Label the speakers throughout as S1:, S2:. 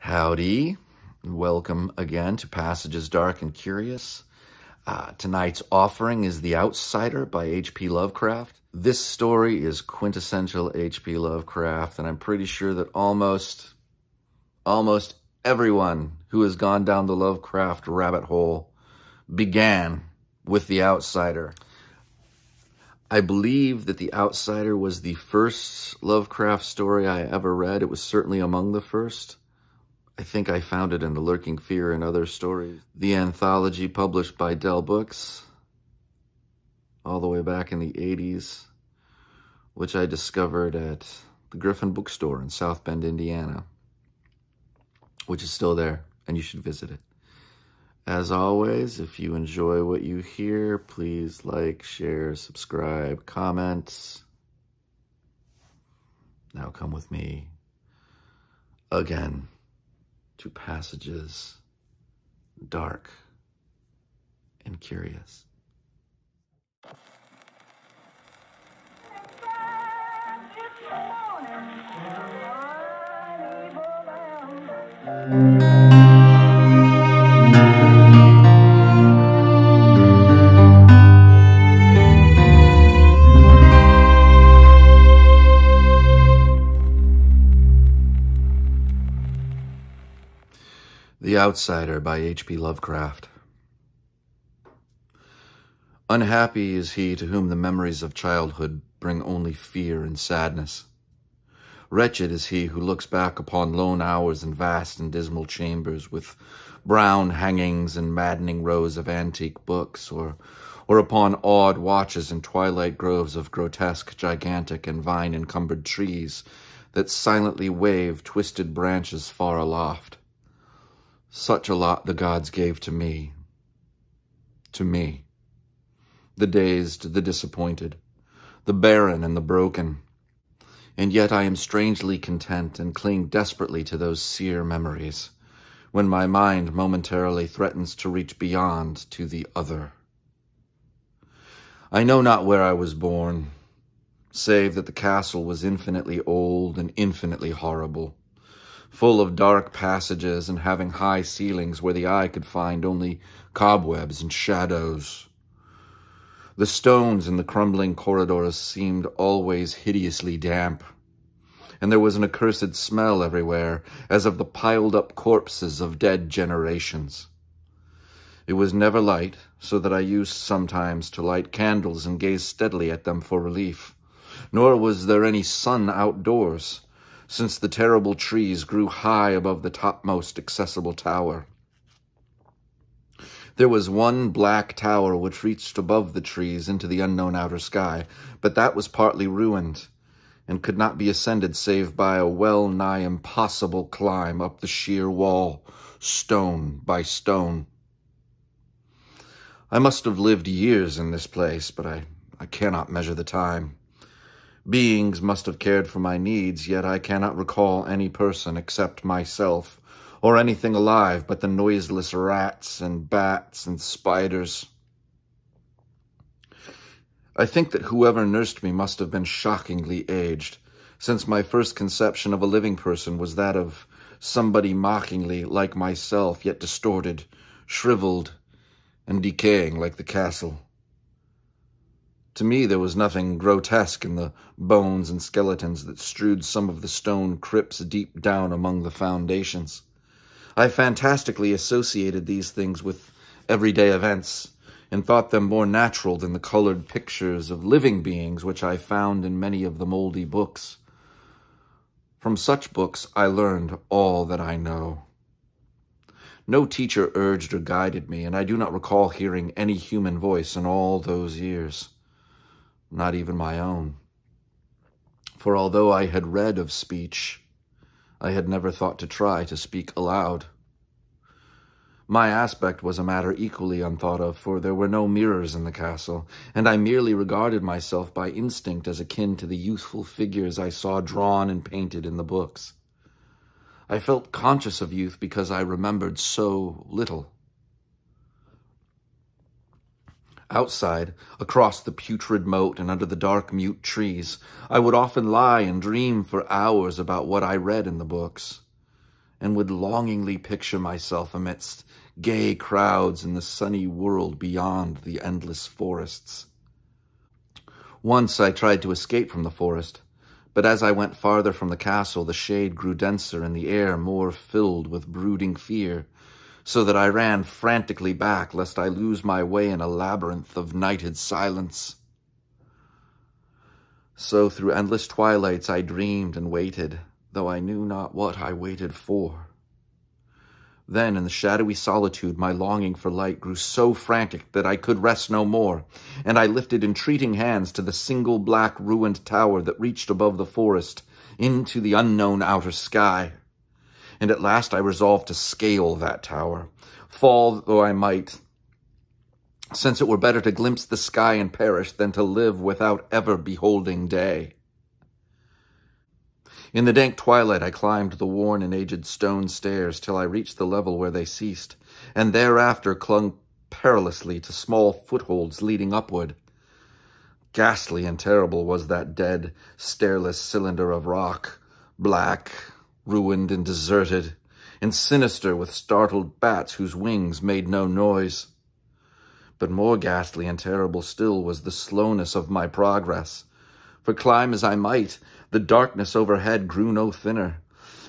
S1: Howdy. Welcome again to Passages Dark and Curious. Tonight's offering is The Outsider by H.P. Lovecraft. This story is quintessential H.P. Lovecraft, and I'm pretty sure that almost everyone who has gone down the Lovecraft rabbit hole began with The Outsider. I believe that The Outsider was the first Lovecraft story I ever read. It was certainly among the first. I think I found it in The Lurking Fear and Other Stories, the anthology published by Dell Books, all the way back in the 80s, which I discovered at the Griffin Bookstore in South Bend, Indiana, which is still there, and you should visit it. As always, if you enjoy what you hear, please like, share, subscribe, comment. Now come with me again to Passages Dark and Curious. The Outsider by H.P. Lovecraft. Unhappy is he to whom the memories of childhood bring only fear and sadness. Wretched is he who looks back upon lone hours in vast and dismal chambers with brown hangings and maddening rows of antique books, or upon odd watches in twilight groves of grotesque, gigantic, and vine-encumbered trees that silently wave twisted branches far aloft. Such a lot the gods gave to me. To me. The dazed, the disappointed, the barren and the broken. And yet I am strangely content and cling desperately to those sere memories, when my mind momentarily threatens to reach beyond to the other. I know not where I was born, save that the castle was infinitely old and infinitely horrible, full of dark passages and having high ceilings where the eye could find only cobwebs and shadows. The stones in the crumbling corridors seemed always hideously damp, and there was an accursed smell everywhere, as of the piled-up corpses of dead generations. It was never light, so that I used sometimes to light candles and gaze steadily at them for relief, nor was there any sun outdoors, since the terrible trees grew high above the topmost accessible tower. There was one black tower which reached above the trees into the unknown outer sky, but that was partly ruined, and could not be ascended save by a well-nigh impossible climb up the sheer wall, stone by stone. I must have lived years in this place, but I cannot measure the time. Beings must have cared for my needs, yet I cannot recall any person except myself, or anything alive but the noiseless rats and bats and spiders. I think that whoever nursed me must have been shockingly aged, since my first conception of a living person was that of somebody mockingly like myself, yet distorted, shriveled, and decaying like the castle. To me, there was nothing grotesque in the bones and skeletons that strewed some of the stone crypts deep down among the foundations. I fantastically associated these things with everyday events, and thought them more natural than the colored pictures of living beings which I found in many of the moldy books. From such books I learned all that I know. No teacher urged or guided me, and I do not recall hearing any human voice in all those years. Not even my own. For although I had read of speech, I had never thought to try to speak aloud. My aspect was a matter equally unthought of, for there were no mirrors in the castle, and I merely regarded myself by instinct as akin to the youthful figures I saw drawn and painted in the books. I felt conscious of youth because I remembered so little. Outside, across the putrid moat and under the dark mute trees, I would often lie and dream for hours about what I read in the books. and would longingly picture myself amidst gay crowds in the sunny world beyond the endless forests. Once I tried to escape from the forest, but as I went farther from the castle, the shade grew denser and the air more filled with brooding fear, so that I ran frantically back lest I lose my way in a labyrinth of nighted silence. So through endless twilights I dreamed and waited, though I knew not what I waited for. Then, in the shadowy solitude, my longing for light grew so frantic that I could rest no more, and I lifted entreating hands to the single black ruined tower that reached above the forest into the unknown outer sky. And at last I resolved to scale that tower, fall though I might, since it were better to glimpse the sky and perish than to live without ever beholding day. In the dank twilight I climbed the worn and aged stone stairs till I reached the level where they ceased, and thereafter clung perilously to small footholds leading upward. Ghastly and terrible was that dead, stairless cylinder of rock, black, ruined and deserted, and sinister with startled bats whose wings made no noise. But more ghastly and terrible still was the slowness of my progress, for climb as I might, the darkness overhead grew no thinner,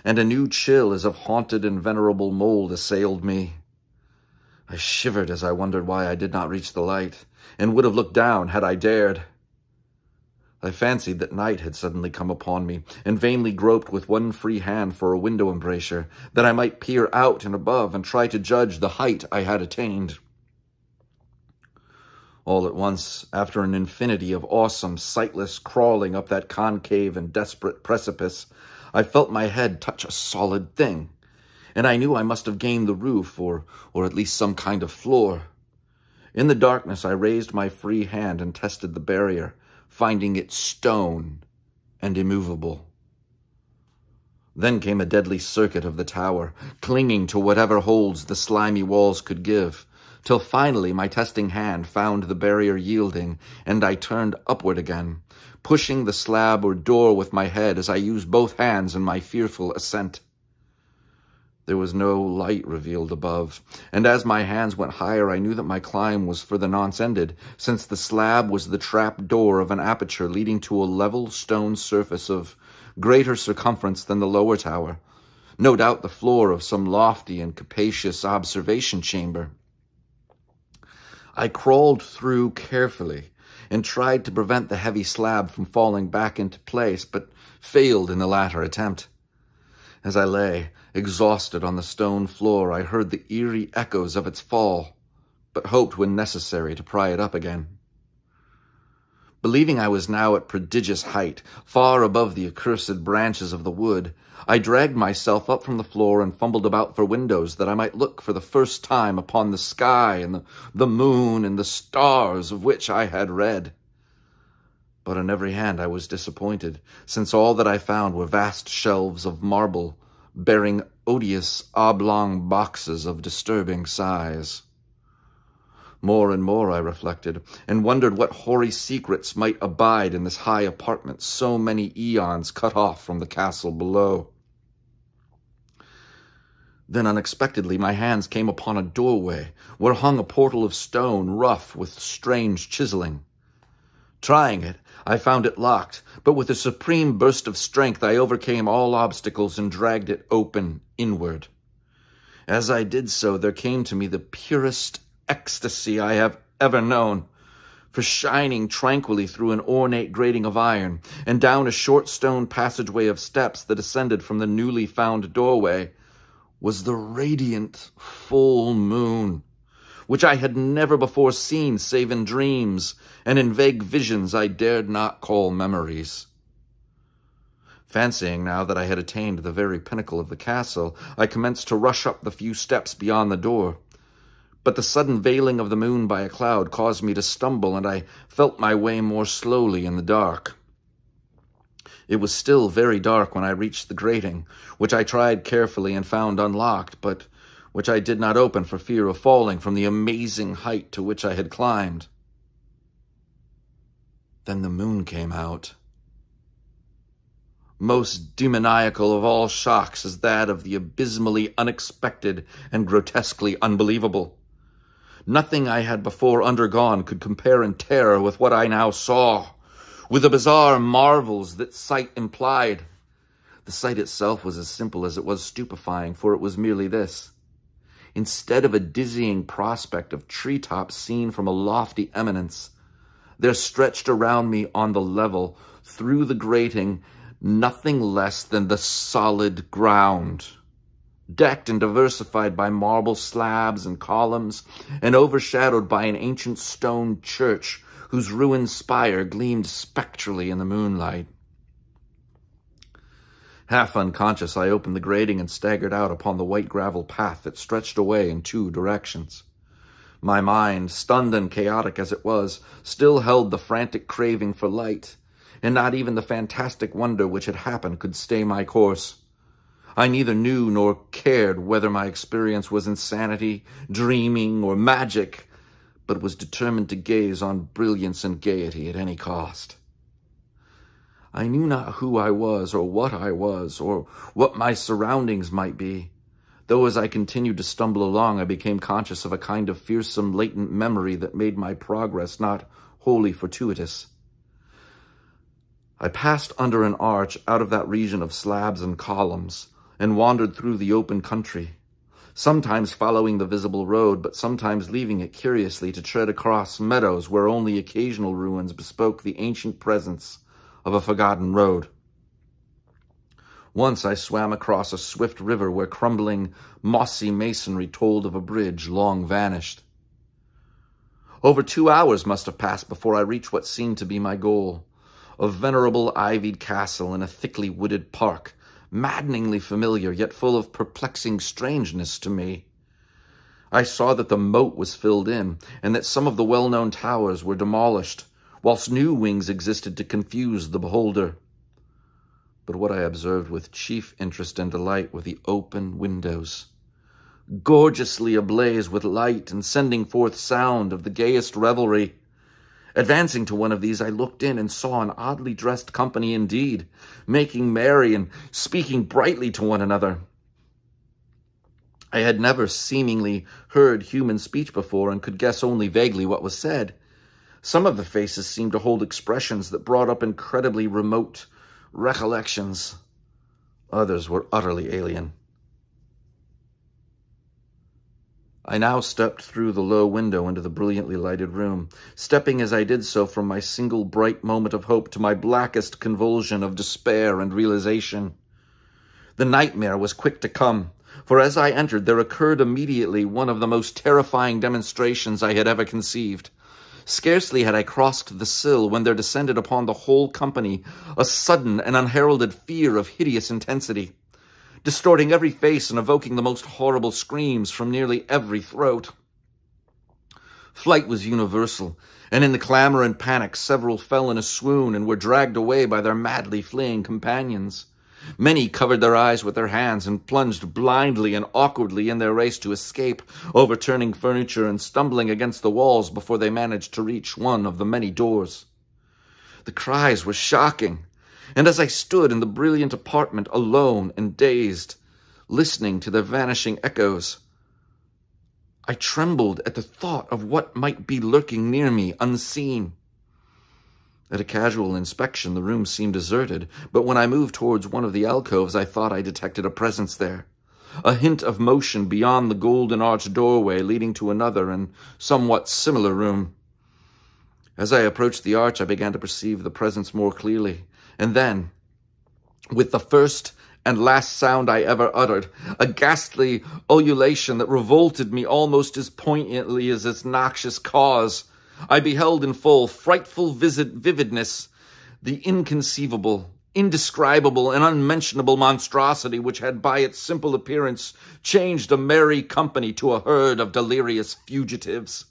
S1: and a new chill as of haunted and venerable mold assailed me. I shivered as I wondered why I did not reach the light, and would have looked down had I dared. I fancied that night had suddenly come upon me, and vainly groped with one free hand for a window embrasure, that I might peer out and above and try to judge the height I had attained. All at once, after an infinity of awesome, sightless crawling up that concave and desperate precipice, I felt my head touch a solid thing, and I knew I must have gained the roof, or at least some kind of floor. In the darkness, I raised my free hand and tested the barrier, finding it stone and immovable. Then came a deadly circuit of the tower, clinging to whatever holds the slimy walls could give, till finally my testing hand found the barrier yielding, and I turned upward again, pushing the slab or door with my head as I used both hands in my fearful ascent. There was no light revealed above, and as my hands went higher I knew that my climb was for the nonce ended, since the slab was the trap door of an aperture leading to a level stone surface of greater circumference than the lower tower, no doubt the floor of some lofty and capacious observation chamber. I crawled through carefully and tried to prevent the heavy slab from falling back into place, but failed in the latter attempt. As I lay, exhausted on the stone floor, I heard the eerie echoes of its fall, but hoped when necessary to pry it up again. Believing I was now at prodigious height, far above the accursed branches of the wood, I dragged myself up from the floor and fumbled about for windows that I might look for the first time upon the sky and the moon and the stars of which I had read. But on every hand I was disappointed, since all that I found were vast shelves of marble, bearing odious oblong boxes of disturbing size. More and more I reflected, and wondered what hoary secrets might abide in this high apartment so many eons cut off from the castle below. Then unexpectedly my hands came upon a doorway, where hung a portal of stone rough with strange chiseling. Trying it, I found it locked, but with a supreme burst of strength I overcame all obstacles and dragged it open inward. As I did so, there came to me the purest ecstasy I have ever known, for shining tranquilly through an ornate grating of iron and down a short stone passageway of steps that ascended from the newly found doorway was the radiant full moon, which I had never before seen save in dreams and in vague visions I dared not call memories. Fancying now that I had attained the very pinnacle of the castle, I commenced to rush up the few steps beyond the door. But the sudden veiling of the moon by a cloud caused me to stumble, and I felt my way more slowly in the dark. It was still very dark when I reached the grating, which I tried carefully and found unlocked, but which I did not open for fear of falling from the amazing height to which I had climbed. Then the moon came out. Most demoniacal of all shocks is that of the abysmally unexpected and grotesquely unbelievable. Nothing I had before undergone could compare in terror with what I now saw, with the bizarre marvels that sight implied. The sight itself was as simple as it was stupefying, for it was merely this. Instead of a dizzying prospect of treetops seen from a lofty eminence, there stretched around me on the level, through the grating, nothing less than the solid ground, decked and diversified by marble slabs and columns, and overshadowed by an ancient stone church whose ruined spire gleamed spectrally in the moonlight. Half unconscious, I opened the grating and staggered out upon the white gravel path that stretched away in two directions. My mind, stunned and chaotic as it was, still held the frantic craving for light, and not even the fantastic wonder which had happened could stay my course. I neither knew nor cared whether my experience was insanity, dreaming, or magic, but was determined to gaze on brilliance and gaiety at any cost. I knew not who I was, or what my surroundings might be, though as I continued to stumble along, I became conscious of a kind of fearsome latent memory that made my progress not wholly fortuitous. I passed under an arch out of that region of slabs and columns, and wandered through the open country, sometimes following the visible road, but sometimes leaving it curiously to tread across meadows where only occasional ruins bespoke the ancient presence of a forgotten road. Once I swam across a swift river where crumbling, mossy masonry told of a bridge long vanished. Over 2 hours must have passed before I reached what seemed to be my goal, a venerable ivied castle in a thickly wooded park, maddeningly familiar, yet full of perplexing strangeness to me. I saw that the moat was filled in, and that some of the well-known towers were demolished, whilst new wings existed to confuse the beholder. But what I observed with chief interest and delight were the open windows, gorgeously ablaze with light and sending forth sound of the gayest revelry. Advancing to one of these, I looked in and saw an oddly dressed company indeed, making merry and speaking brightly to one another. I had never seemingly heard human speech before and could guess only vaguely what was said. Some of the faces seemed to hold expressions that brought up incredibly remote recollections. Others were utterly alien. I now stepped through the low window into the brilliantly lighted room, stepping as I did so from my single bright moment of hope to my blackest convulsion of despair and realization. The nightmare was quick to come, for as I entered there occurred immediately one of the most terrifying demonstrations I had ever conceived. Scarcely had I crossed the sill when there descended upon the whole company a sudden and unheralded fear of hideous intensity, distorting every face and evoking the most horrible screams from nearly every throat. Flight was universal, and in the clamor and panic several fell in a swoon and were dragged away by their madly fleeing companions. Many covered their eyes with their hands and plunged blindly and awkwardly in their race to escape, overturning furniture and stumbling against the walls before they managed to reach one of the many doors. The cries were shocking, and as I stood in the brilliant apartment alone and dazed, listening to their vanishing echoes, I trembled at the thought of what might be lurking near me unseen. At a casual inspection, the room seemed deserted, but when I moved towards one of the alcoves, I thought I detected a presence there, a hint of motion beyond the golden-arched doorway leading to another and somewhat similar room. As I approached the arch, I began to perceive the presence more clearly, and then, with the first and last sound I ever uttered, a ghastly ululation that revolted me almost as poignantly as its noxious cause, I beheld in full, frightful vividness the inconceivable, indescribable, and unmentionable monstrosity which had by its simple appearance changed a merry company to a herd of delirious fugitives.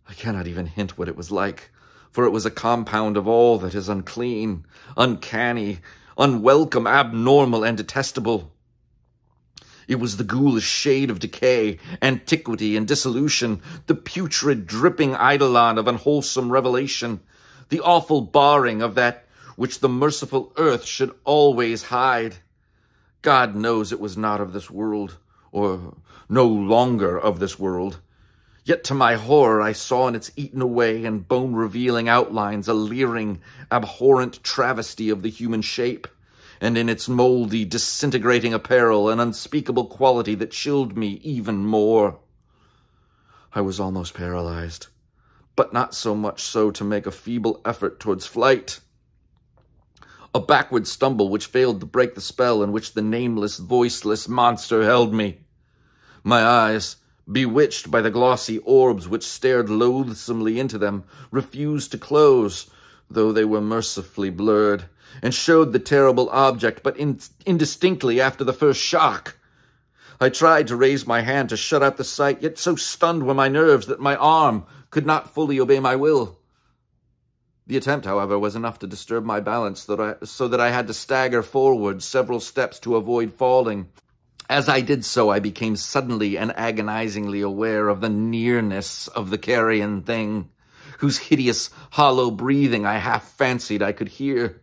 S1: I cannot even hint what it was like, for it was a compound of all that is unclean, uncanny, unwelcome, abnormal, and detestable. It was the ghoulish shade of decay, antiquity, and dissolution, the putrid, dripping eidolon of unwholesome revelation, the awful barring of that which the merciful earth should always hide. God knows it was not of this world, or no longer of this world. Yet to my horror I saw in its eaten away and bone-revealing outlines a leering, abhorrent travesty of the human shape, and in its moldy, disintegrating apparel an unspeakable quality that chilled me even more. I was almost paralyzed, but not so much so to make a feeble effort towards flight. A backward stumble which failed to break the spell in which the nameless, voiceless monster held me. My eyes, bewitched by the glossy orbs which stared loathsomely into them, refused to close, though they were mercifully blurred, and showed the terrible object but indistinctly after the first shock. I tried to raise my hand to shut out the sight, yet so stunned were my nerves that my arm could not fully obey my will. The attempt, however, was enough to disturb my balance, so that I had to stagger forward several steps to avoid falling. As I did so, I became suddenly and agonizingly aware of the nearness of the carrion thing, whose hideous, hollow breathing I half fancied I could hear.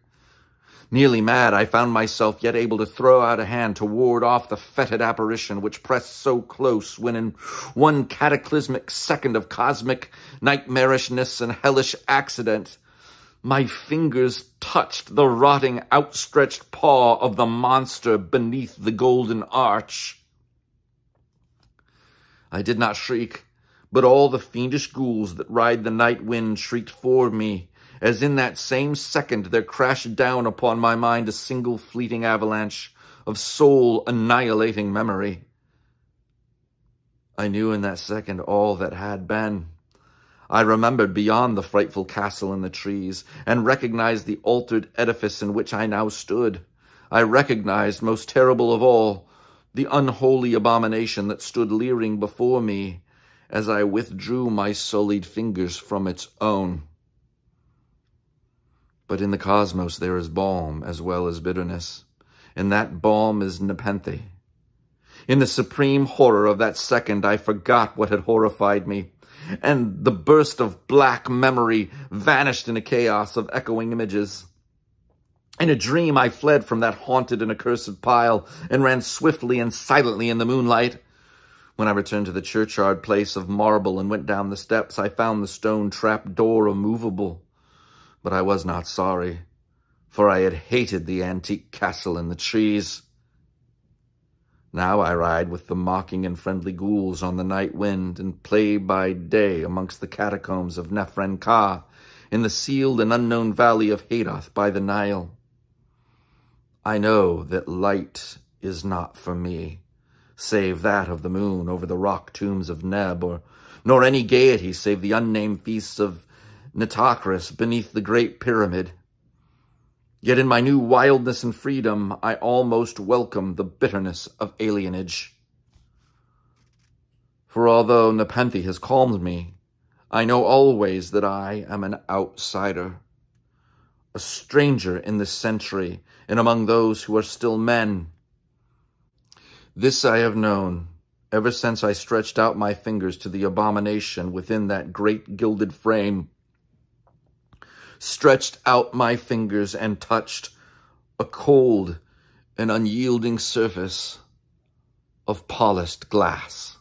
S1: Nearly mad, I found myself yet able to throw out a hand to ward off the fetid apparition which pressed so close when in one cataclysmic second of cosmic nightmarishness and hellish accident, my fingers touched the rotting, outstretched paw of the monster beneath the golden arch. I did not shriek, but all the fiendish ghouls that ride the night wind shrieked for me, as in that same second there crashed down upon my mind a single fleeting avalanche of soul-annihilating memory. I knew in that second all that had been. I remembered beyond the frightful castle in the trees, and recognized the altered edifice in which I now stood. I recognized, most terrible of all, the unholy abomination that stood leering before me as I withdrew my sullied fingers from its own. But in the cosmos there is balm as well as bitterness, and that balm is nepenthe. In the supreme horror of that second, I forgot what had horrified me, and the burst of black memory vanished in a chaos of echoing images. In a dream, I fled from that haunted and accursed pile and ran swiftly and silently in the moonlight. When I returned to the churchyard place of marble and went down the steps, I found the stone trap door immovable. But I was not sorry, for I had hated the antique castle in the trees. Now I ride with the mocking and friendly ghouls on the night wind, and play by day amongst the catacombs of Nephren-Ka, in the sealed and unknown valley of Hadoth by the Nile. I know that light is not for me, save that of the moon over the rock tombs of Neb, nor any gaiety save the unnamed feasts of Nitocris beneath the great pyramid. Yet in my new wildness and freedom, I almost welcome the bitterness of alienage. For although Nepenthe has calmed me, I know always that I am an outsider, a stranger in this century and among those who are still men. This I have known ever since I stretched out my fingers to the abomination within that great gilded frame, stretched out my fingers and touched a cold and unyielding surface of polished glass.